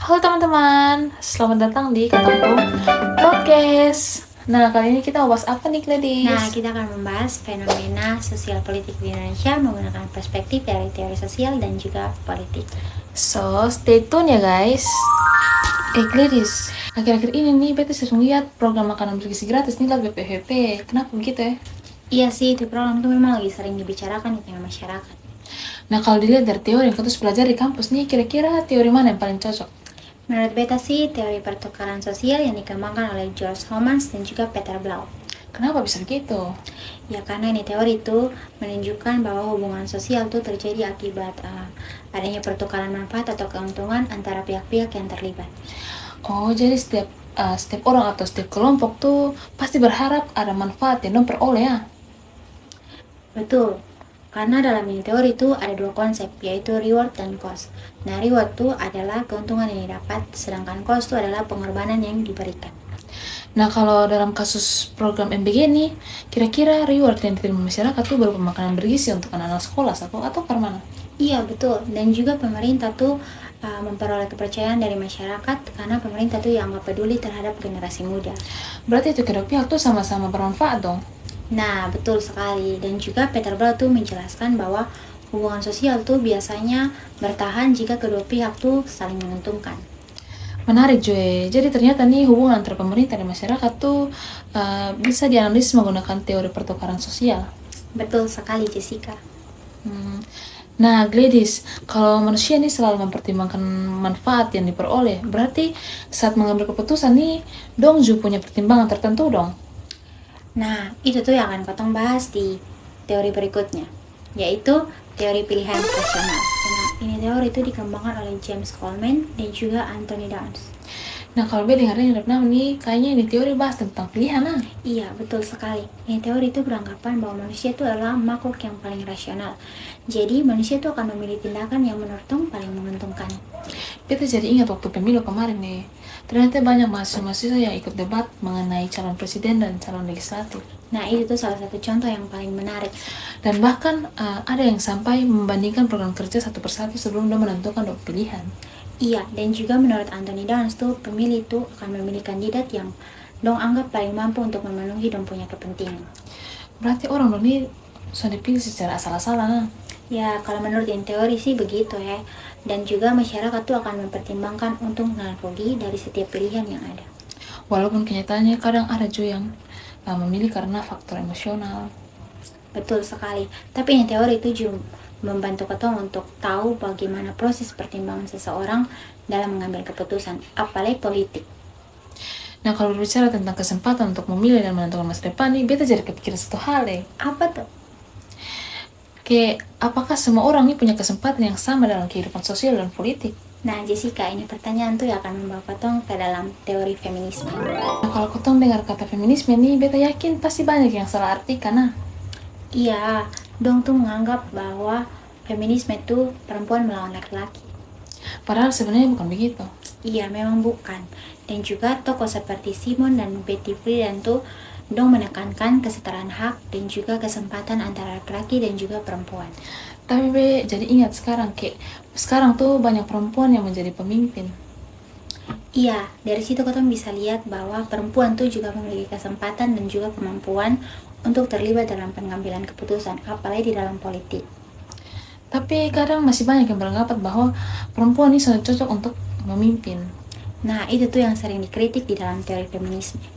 Halo teman-teman, selamat datang di Katampung Podcast. Nah, kali ini kita bahas apa nih, Gladys? Nah, kita akan membahas fenomena sosial politik di Indonesia menggunakan perspektif dari teori sosial dan juga politik. So, stay tune ya guys. Gladys, akhir-akhir ini nih beta sering lihat program makanan bergizi gratis nih lewat BPHP. Kenapa begitu ya? Iya sih, itu program itu memang lagi sering dibicarakan di tengah masyarakat. Nah, kalau dilihat dari teori yang terus belajar di kampus nih, kira-kira teori mana yang paling cocok? Menurut beta sih, teori pertukaran sosial yang dikembangkan oleh George Homans dan juga Peter Blau. Kenapa bisa begitu? Ya, karena ini teori itu menunjukkan bahwa hubungan sosial itu terjadi akibat adanya pertukaran manfaat atau keuntungan antara pihak-pihak yang terlibat. Oh, jadi setiap orang atau setiap kelompok tuh pasti berharap ada manfaat yang peroleh ya? Betul, karena dalam ini teori itu ada dua konsep, yaitu reward dan cost. Nah, reward itu adalah keuntungan yang didapat, sedangkan cost itu adalah pengorbanan yang diberikan. Nah, kalau dalam kasus program MBG nih, kira-kira reward yang diterima masyarakat tuh berupa makanan bergizi untuk anak-anak sekolah atau ke mana? Iya, betul. Dan juga pemerintah tuh memperoleh kepercayaan dari masyarakat karena pemerintah tuh yang nggak peduli terhadap generasi muda. Berarti itu kedua pihak tuh sama-sama bermanfaat dong? Nah, betul sekali. Dan juga Peter Blau tuh menjelaskan bahwa hubungan sosial tuh biasanya bertahan jika kedua pihak tuh saling menguntungkan. Menarik Joy, jadi ternyata nih hubungan antara pemerintah dan masyarakat tuh bisa dianalisis menggunakan teori pertukaran sosial. Betul sekali, Jessica. Nah, Gladys, kalau manusia nih selalu mempertimbangkan manfaat yang diperoleh, berarti saat mengambil keputusan nih, dong juga punya pertimbangan tertentu dong. Nah, itu tuh yang akan Kotong bahas di teori berikutnya, yaitu teori pilihan rasional. Nah, ini teori itu dikembangkan oleh James Coleman dan juga Anthony Downs. Nah, kalau beda dengarnya dari nih, kayaknya ini teori bahas tentang pilihan ah. Iya, betul sekali. Ini teori itu beranggapan bahwa manusia itu adalah makhluk yang paling rasional. Jadi, manusia itu akan memilih tindakan yang menurut Tong paling menguntungkan. Beta jadi ingat waktu pemilu kemarin nih, ternyata banyak mahasiswa-mahasiswa yang ikut debat mengenai calon presiden dan calon legislatif. Nah, itu tuh salah satu contoh yang paling menarik. Dan bahkan ada yang sampai membandingkan program kerja satu persatu sebelum dia menentukan pilihan. Iya, dan juga menurut Anthony Downs tuh pemilih itu akan memilih kandidat yang dong anggap paling mampu untuk memenuhi dong punya kepentingan. Berarti orang dong ini sudah dipilih secara asal-asalan. Ya, kalau menurut yang teori sih begitu ya. Dan juga masyarakat tuh akan mempertimbangkan untung dan rugi dari setiap pilihan yang ada. Walaupun kenyataannya kadang ada juga yang memilih karena faktor emosional. Betul sekali. Tapi yang teori itu juga membantu ketong untuk tahu bagaimana proses pertimbangan seseorang dalam mengambil keputusan, apalagi politik. Nah, kalau berbicara tentang kesempatan untuk memilih dan menentukan masa depan nih, beta jadi kepikiran satu hal deh. Apa tuh? Apakah semua orang ini punya kesempatan yang sama dalam kehidupan sosial dan politik? Nah, Jessica, ini pertanyaan tuh yang akan membawa ketong ke dalam teori feminisme. Nah, kalau ketong dengar kata feminisme nih, beta yakin pasti banyak yang salah artikan nah. Iya, dong tuh menganggap bahwa feminisme itu perempuan melawan laki-laki. Padahal sebenarnya bukan begitu. Iya, memang bukan. Dan juga tokoh seperti Simon dan Betty Friedan tuh dong menekankan kesetaraan hak dan juga kesempatan antara laki-laki dan juga perempuan. Tapi jadi ingat sekarang tuh banyak perempuan yang menjadi pemimpin. Iya, dari situ kita bisa lihat bahwa perempuan tuh juga memiliki kesempatan dan juga kemampuan untuk terlibat dalam pengambilan keputusan, apalagi di dalam politik. Tapi kadang masih banyak yang beranggapan bahwa perempuan ini sangat cocok untuk memimpin. Nah, itu tuh yang sering dikritik di dalam teori feminisme.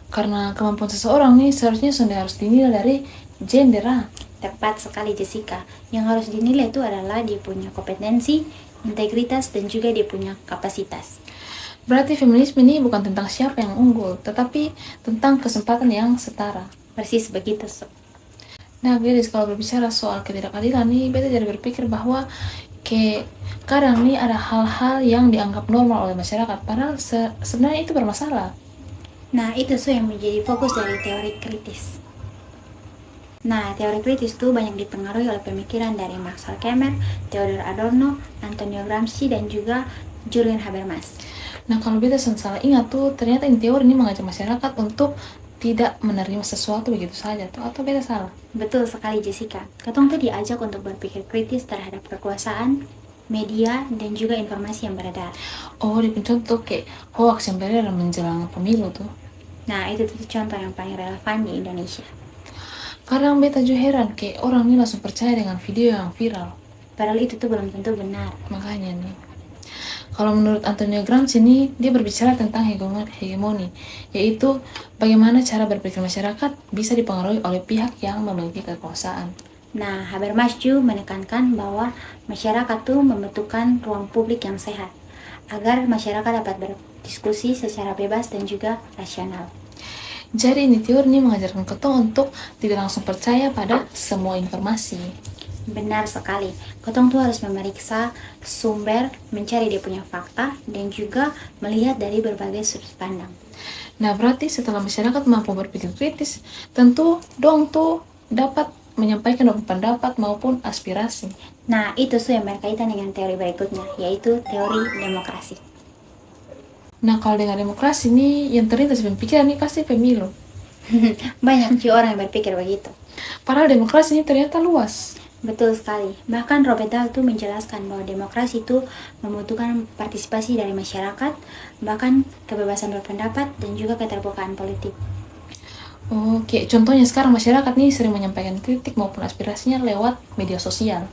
Karena kemampuan seseorang nih seharusnya sudah harus dinilai dari gender ah. Tepat sekali, Jessica. Yang harus dinilai itu adalah dia punya kompetensi, integritas, dan juga dia punya kapasitas. Berarti feminisme ini bukan tentang siapa yang unggul, tetapi tentang kesempatan yang setara. Persis begitu. Nah, guys, kalau berbicara soal ketidakadilan nih, beta jadi berpikir bahwa kadang nih ada hal-hal yang dianggap normal oleh masyarakat, padahal sebenarnya itu bermasalah. Nah, itu tuh yang menjadi fokus dari teori kritis. Nah, teori kritis itu banyak dipengaruhi oleh pemikiran dari Max Horkheimer, Theodor Adorno, Antonio Gramsci, dan juga Julian Habermas. Nah, kalau beta salah ingat tuh, ternyata ini teori ini mengajak masyarakat untuk tidak menerima sesuatu begitu saja tuh, atau beta salah? Betul sekali, Jessica. Katong tuh diajak untuk berpikir kritis terhadap kekuasaan, media, dan juga informasi yang beredar. Oh, di contoh kayak hoax yang beredar menjelang pemilu tuh. Nah, itu tuh contoh yang paling relevan di Indonesia. Kadang beta juga heran kayak orang ini langsung percaya dengan video yang viral. Padahal itu tuh belum tentu benar. Makanya nih, kalau menurut Antonio Gramsci nih, dia berbicara tentang hegemoni, yaitu bagaimana cara berpikir masyarakat bisa dipengaruhi oleh pihak yang memiliki kekuasaan. Nah, Habermas juga menekankan bahwa masyarakat tuh membutuhkan ruang publik yang sehat agar masyarakat dapat berdiskusi secara bebas dan juga rasional. Jadi ini teori ini mengajarkan ketong untuk tidak langsung percaya pada semua informasi. Benar sekali, ketong tuh harus memeriksa sumber, mencari dia punya fakta, dan juga melihat dari berbagai sudut pandang. Nah, berarti setelah masyarakat mampu berpikir kritis, tentu dong tuh dapat menyampaikan pendapat maupun aspirasi. Nah, itu tuh yang berkaitan dengan teori berikutnya, yaitu teori demokrasi. Nah, kalau dengan demokrasi nih, yang terlintas di pikiran nih pasti pemilu. Banyak juga orang yang berpikir begitu. Padahal demokrasi ini ternyata luas. Betul sekali. Bahkan Robert Dahl tuh menjelaskan bahwa demokrasi itu membutuhkan partisipasi dari masyarakat, bahkan kebebasan berpendapat dan juga keterbukaan politik. Oke, contohnya sekarang masyarakat nih sering menyampaikan kritik maupun aspirasinya lewat media sosial.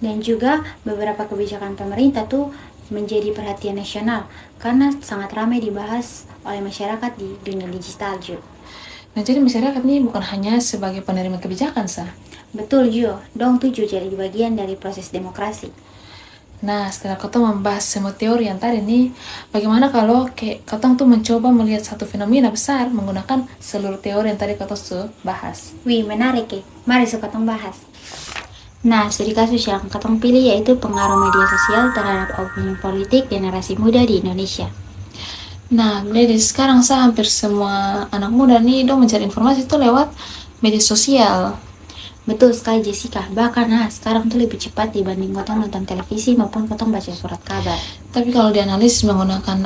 Dan juga beberapa kebijakan pemerintah tuh menjadi perhatian nasional karena sangat ramai dibahas oleh masyarakat di dunia digital juga. Nah, jadi masyarakat nih bukan hanya sebagai penerima kebijakan, sah. Betul Jo, dong tujuh jadi bagian dari proses demokrasi. Nah, setelah ketong membahas semua teori yang tadi nih, bagaimana kalau ketong tuh mencoba melihat satu fenomena besar menggunakan seluruh teori yang tadi ketong sudah bahas. Wih, menarik ya. Mari kita bahas. Nah, studi kasus yang ketong pilih yaitu pengaruh media sosial terhadap opini politik generasi muda di Indonesia. Nah, ladies, sekarang saya hampir semua anak muda nih dong mencari informasi itu lewat media sosial. Betul sekali Jessica, bahkan sekarang tuh lebih cepat dibanding ketong nonton televisi maupun ketong baca surat kabar. Tapi kalau dianalisis menggunakan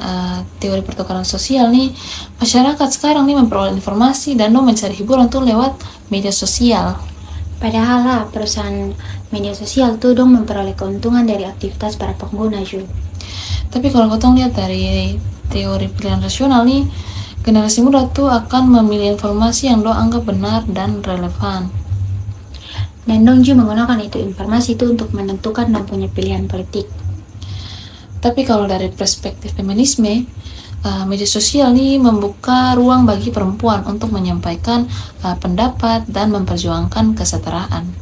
teori pertukaran sosial nih, masyarakat sekarang nih memperoleh informasi dan dong mencari hiburan tuh lewat media sosial. Padahal perusahaan media sosial tuh dong memperoleh keuntungan dari aktivitas para pengguna juga. Tapi kalau ketong lihat dari teori pilihan rasional nih, generasi muda tuh akan memilih informasi yang dong anggap benar dan relevan. Dan dong juga menggunakan itu informasi itu untuk menentukan dong punya pilihan politik. Tapi kalau dari perspektif feminisme, media sosial nih membuka ruang bagi perempuan untuk menyampaikan pendapat dan memperjuangkan kesetaraan.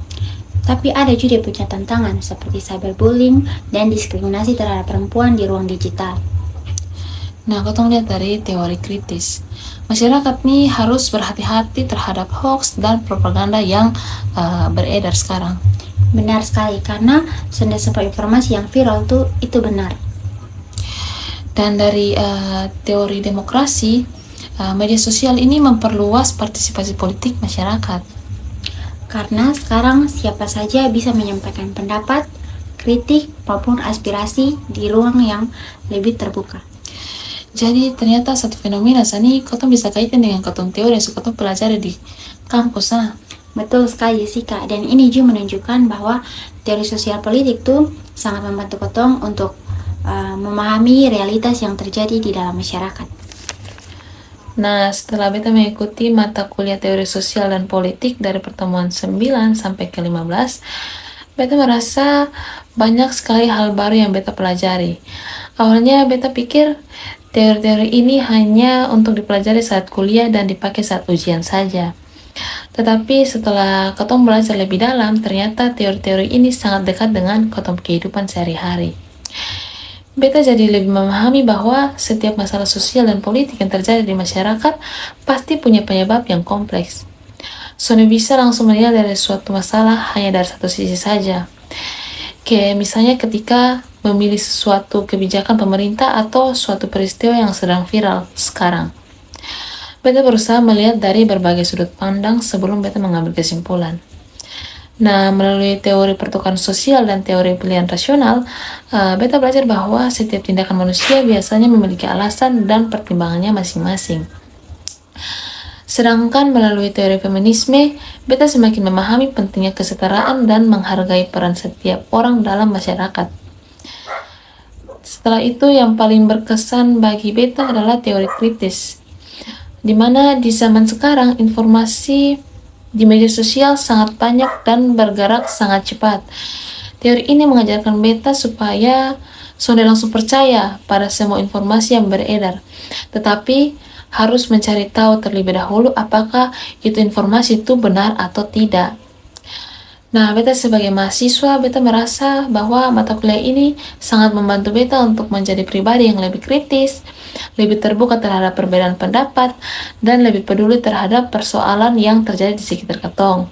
Tapi ada juga punya tantangan seperti cyberbullying dan diskriminasi terhadap perempuan di ruang digital. Nah, ketong lihat dari teori kritis. Masyarakat nih harus berhati-hati terhadap hoax dan propaganda yang beredar sekarang. Benar sekali, karena sudah sebuah informasi yang viral tuh itu benar. Dan dari teori demokrasi, media sosial ini memperluas partisipasi politik masyarakat. Karena sekarang siapa saja bisa menyampaikan pendapat, kritik, maupun aspirasi di ruang yang lebih terbuka. Jadi ternyata satu fenomena sani ketong bisa kaitan dengan ketong teori yang ketong pelajari di kampus. Betul sekali Jessica, dan ini juga menunjukkan bahwa teori sosial politik tuh sangat membantu ketong untuk memahami realitas yang terjadi di dalam masyarakat. Nah, setelah beta mengikuti mata kuliah teori sosial dan politik dari pertemuan 9 sampai ke 15, beta merasa banyak sekali hal baru yang beta pelajari. Awalnya beta pikir teori-teori ini hanya untuk dipelajari saat kuliah dan dipakai saat ujian saja. Tetapi setelah ketong belajar lebih dalam, ternyata teori-teori ini sangat dekat dengan ketong kehidupan sehari-hari. Beta jadi lebih memahami bahwa setiap masalah sosial dan politik yang terjadi di masyarakat pasti punya penyebab yang kompleks. Soalnya bisa langsung melihat dari suatu masalah hanya dari satu sisi saja. Kayak misalnya ketika memilih sesuatu kebijakan pemerintah atau suatu peristiwa yang sedang viral sekarang. Beta berusaha melihat dari berbagai sudut pandang sebelum beta mengambil kesimpulan. Nah, melalui teori pertukaran sosial dan teori pilihan rasional, beta belajar bahwa setiap tindakan manusia biasanya memiliki alasan dan pertimbangannya masing-masing. Sedangkan melalui teori feminisme, beta semakin memahami pentingnya kesetaraan dan menghargai peran setiap orang dalam masyarakat. Setelah itu yang paling berkesan bagi beta adalah teori kritis, di mana di zaman sekarang informasi di media sosial sangat banyak dan bergerak sangat cepat. Teori ini mengajarkan beta supaya sudah langsung percaya pada semua informasi yang beredar, tetapi harus mencari tahu terlebih dahulu apakah itu informasi itu benar atau tidak. Nah, beta sebagai mahasiswa, beta merasa bahwa mata kuliah ini sangat membantu beta untuk menjadi pribadi yang lebih kritis, lebih terbuka terhadap perbedaan pendapat, dan lebih peduli terhadap persoalan yang terjadi di sekitar ketong.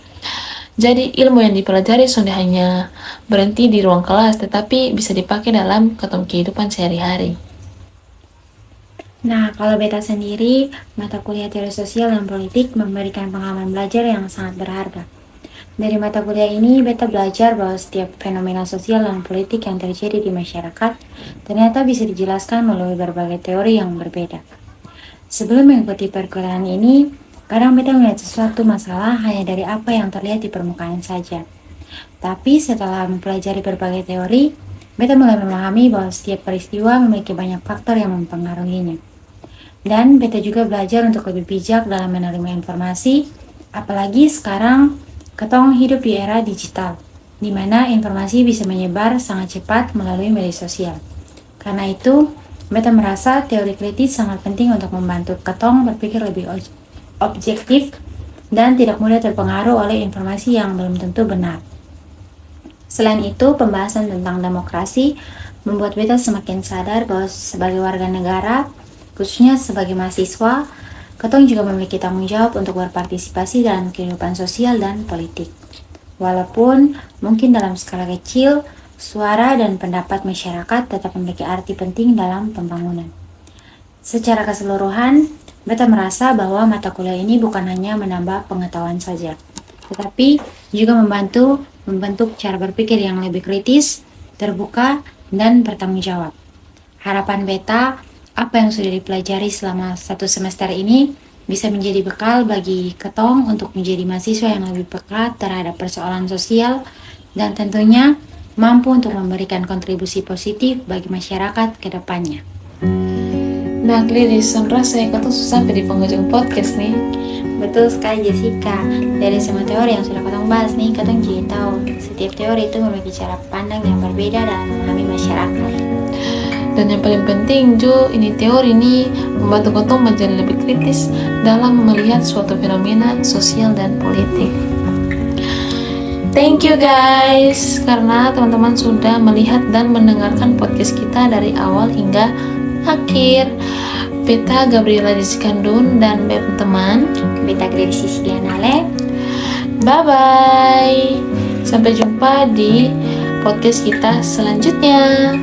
Jadi, ilmu yang dipelajari sudah hanya berhenti di ruang kelas, tetapi bisa dipakai dalam ketong kehidupan sehari-hari. Nah, kalau beta sendiri, mata kuliah teori sosial dan politik memberikan pengalaman belajar yang sangat berharga. Dari mata kuliah ini, beta belajar bahwa setiap fenomena sosial dan politik yang terjadi di masyarakat ternyata bisa dijelaskan melalui berbagai teori yang berbeda. Sebelum mengikuti perkuliahan ini, kadang beta melihat sesuatu masalah hanya dari apa yang terlihat di permukaan saja. Tapi setelah mempelajari berbagai teori, beta mulai memahami bahwa setiap peristiwa memiliki banyak faktor yang mempengaruhinya. Dan beta juga belajar untuk lebih bijak dalam menerima informasi, apalagi sekarang ketong hidup di era digital, di mana informasi bisa menyebar sangat cepat melalui media sosial. Karena itu, beta merasa teori kritis sangat penting untuk membantu ketong berpikir lebih objektif dan tidak mudah terpengaruh oleh informasi yang belum tentu benar. Selain itu, pembahasan tentang demokrasi membuat beta semakin sadar bahwa sebagai warga negara, khususnya sebagai mahasiswa, ketong juga memiliki tanggung jawab untuk berpartisipasi dalam kehidupan sosial dan politik. Walaupun mungkin dalam skala kecil, suara dan pendapat masyarakat tetap memiliki arti penting dalam pembangunan. Secara keseluruhan, beta merasa bahwa mata kuliah ini bukan hanya menambah pengetahuan saja, tetapi juga membentuk cara berpikir yang lebih kritis, terbuka, dan bertanggung jawab. Harapan beta, apa yang sudah dipelajari selama 1 semester ini bisa menjadi bekal bagi ketong untuk menjadi mahasiswa yang lebih peka terhadap persoalan sosial dan tentunya mampu untuk memberikan kontribusi positif bagi masyarakat ke depannya. Nah, Gliris, rasanya ketong sampai di penghujung podcast nih. Betul sekali Jessica. Dari semua teori yang sudah ketong bahas nih, ketong jadi tahu setiap teori itu memiliki cara pandang yang berbeda dalam memahami masyarakat. Dan yang paling penting Jo, ini teori ini membantu ketong menjadi lebih kritis dalam melihat suatu fenomena sosial dan politik. Thank you guys, karena teman-teman sudah melihat dan mendengarkan podcast kita dari awal hingga akhir. Beta Gabriela Diskandun dan teman Beta Grisi Silianale. Bye-bye. Sampai jumpa di podcast kita selanjutnya.